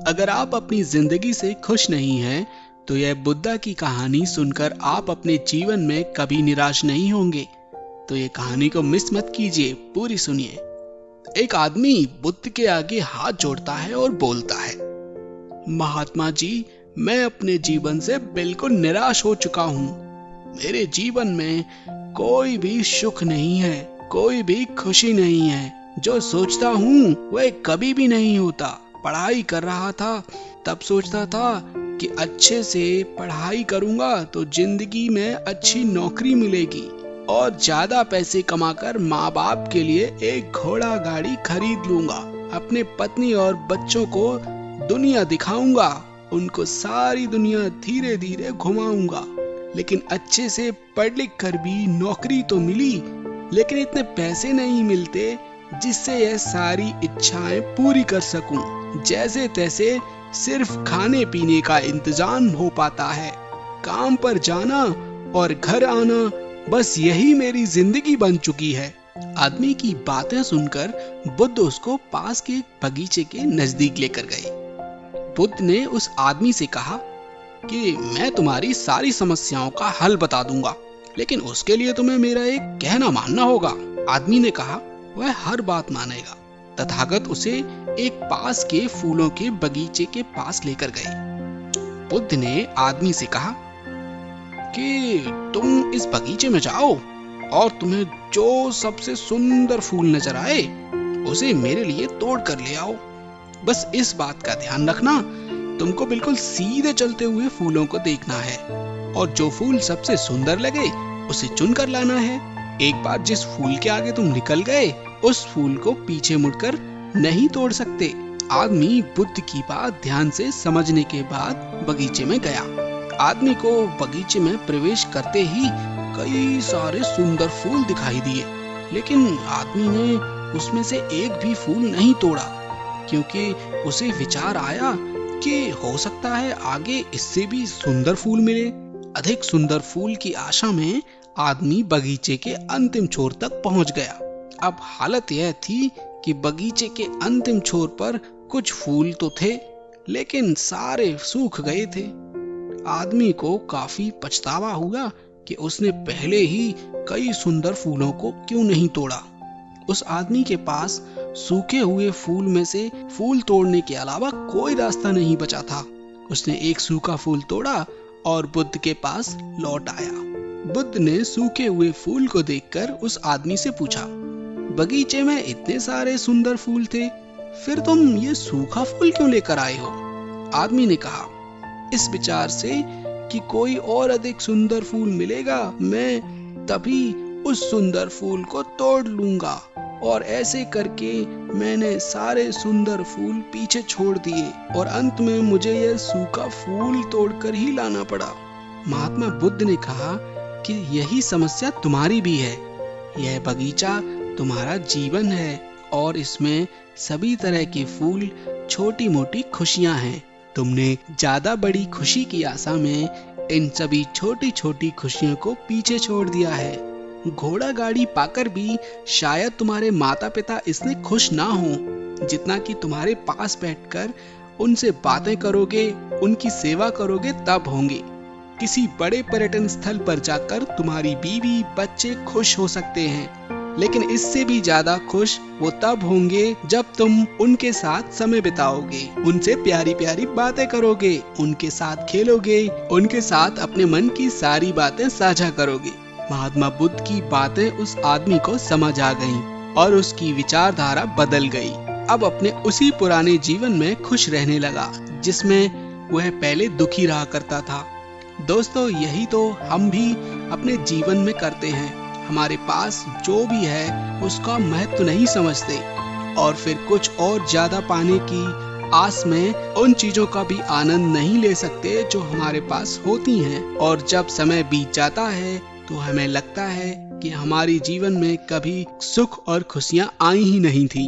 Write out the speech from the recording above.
अगर आप अपनी जिंदगी से खुश नहीं हैं, तो यह बुद्धा की कहानी सुनकर आप अपने जीवन में कभी निराश नहीं होंगे। तो ये कहानी को मिस मत कीजिए, पूरी सुनिए। एक आदमी बुद्ध के आगे हाथ जोड़ता है और बोलता है, महात्मा जी, मैं अपने जीवन से बिल्कुल निराश हो चुका हूँ। मेरे जीवन में कोई भी सुख नहीं है, कोई भी खुशी नहीं है। जो सोचता हूँ वह कभी भी नहीं होता। पढ़ाई कर रहा था तब सोचता था कि अच्छे से पढ़ाई करूंगा तो जिंदगी में अच्छी नौकरी मिलेगी और ज्यादा पैसे कमाकर माँ बाप के लिए एक घोड़ा गाड़ी खरीद लूंगा। अपने पत्नी और बच्चों को दुनिया दिखाऊंगा, उनको सारी दुनिया धीरे धीरे घुमाऊंगा। लेकिन अच्छे से पढ़ लिख कर भी नौकरी तो मिली, लेकिन इतने पैसे नहीं मिलते जिससे यह सारी इच्छाएं पूरी कर सकूं। जैसे तैसे सिर्फ खाने पीने का इंतजाम हो पाता है। काम पर जाना और घर आना, बस यही मेरी जिंदगी बन चुकी है। आदमी की बातें सुनकर बुद्ध उसको पास के बगीचे के नजदीक लेकर गए। बुद्ध ने उस आदमी से कहा कि मैं तुम्हारी सारी समस्याओं का हल बता दूंगा, लेकिन उसके लिए तुम्हें मेरा एक कहना मानना होगा। आदमी ने कहा वह हर बात मानेगा। तथागत उसे एक पास के फूलों के बगीचे के पास लेकर गए। बुद्ध ने आदमी से कहा कि तुम इस बगीचे में जाओ और तुम्हें जो सबसे सुंदर फूल नजर आए उसे मेरे लिए तोड़ कर ले आओ। बस इस बात का ध्यान रखना, तुमको बिल्कुल सीधे चलते हुए फूलों को देखना है और जो फूल सबसे सुंदर लगे उसे चुन कर लाना है। एक बार जिस फूल के आगे तुम निकल गए, उस फूल को पीछे मुड़कर नहीं तोड़ सकते। आदमी बुद्ध की बात ध्यान से समझने के बाद बगीचे में गया। आदमी को बगीचे में प्रवेश करते ही कई सारे सुंदर फूल दिखाई दिए, लेकिन आदमी ने उसमें से एक भी फूल नहीं तोड़ा, क्योंकि उसे विचार आया कि हो सकता है आगे इससे भी सुंदर फूल मिले। अधिक सुंदर फूल की आशा में आदमी बगीचे के अंतिम छोर तक पहुंच गया। अब हालत यह थी कि बगीचे के अंतिम छोर पर कुछ फूल तो थे, लेकिन सारे सूख गए थे। आदमी को काफी पछतावा हुआ कि उसने पहले ही कई सुंदर फूलों को क्यों नहीं तोड़ा। उस आदमी के पास सूखे हुए फूल में से फूल तोड़ने के अलावा कोई रास्ता नहीं बचा था। उसने एक सूखा फूल तोड़ा और बुद्ध के पास लौट आया। बुद्ध ने सूखे हुए फूल को देखकर उस आदमी से पूछा, बगीचे में इतने सारे सुंदर फूल थे, फिर तुम ये सूखा फूल क्यों लेकर आए हो? आदमी ने कहा, इस विचार से कि कोई और अधिक सुंदर फूल मिलेगा, मैं तभी उस सुंदर फूल को तोड़ लूंगा। और ऐसे करके मैंने सारे सुंदर फूल पीछे छोड़ दिए और अंत में मुझे यह सूखा फूल तोड़कर ही लाना पड़ा। महात्मा बुद्ध ने कहा कि यही समस्या तुम्हारी भी है। यह बगीचा तुम्हारा जीवन है और इसमें सभी तरह के फूल छोटी मोटी खुशियां हैं। तुमने ज्यादा बड़ी खुशी की आशा में इन सभी छोटी छोटी खुशियों को पीछे छोड़ दिया है। घोड़ा गाड़ी पाकर भी शायद तुम्हारे माता पिता इसलिए खुश ना हो जितना कि तुम्हारे पास बैठकर उनसे बातें करोगे, उनकी सेवा करोगे तब होंगे। किसी बड़े पर्यटन स्थल पर जाकर तुम्हारी बीवी बच्चे खुश हो सकते हैं, लेकिन इससे भी ज्यादा खुश वो तब होंगे जब तुम उनके साथ समय बिताओगे, उनसे प्यारी प्यारी बातें करोगे, उनके साथ खेलोगे, उनके साथ अपने मन की सारी बातें साझा करोगे। महात्मा बुद्ध की बातें उस आदमी को समझ आ गईं और उसकी विचारधारा बदल गई। अब अपने उसी पुराने जीवन में खुश रहने लगा जिसमें वह पहले दुखी रहा करता था। दोस्तों, यही तो हम भी अपने जीवन में करते हैं। हमारे पास जो भी है उसका महत्व नहीं समझते और फिर कुछ और ज्यादा पाने की आस में उन चीजों का भी आनंद नहीं ले सकते जो हमारे पास होती हैं। और जब समय बीत जाता है तो हमें लगता है कि हमारे जीवन में कभी सुख और खुशियां आई ही नहीं थी।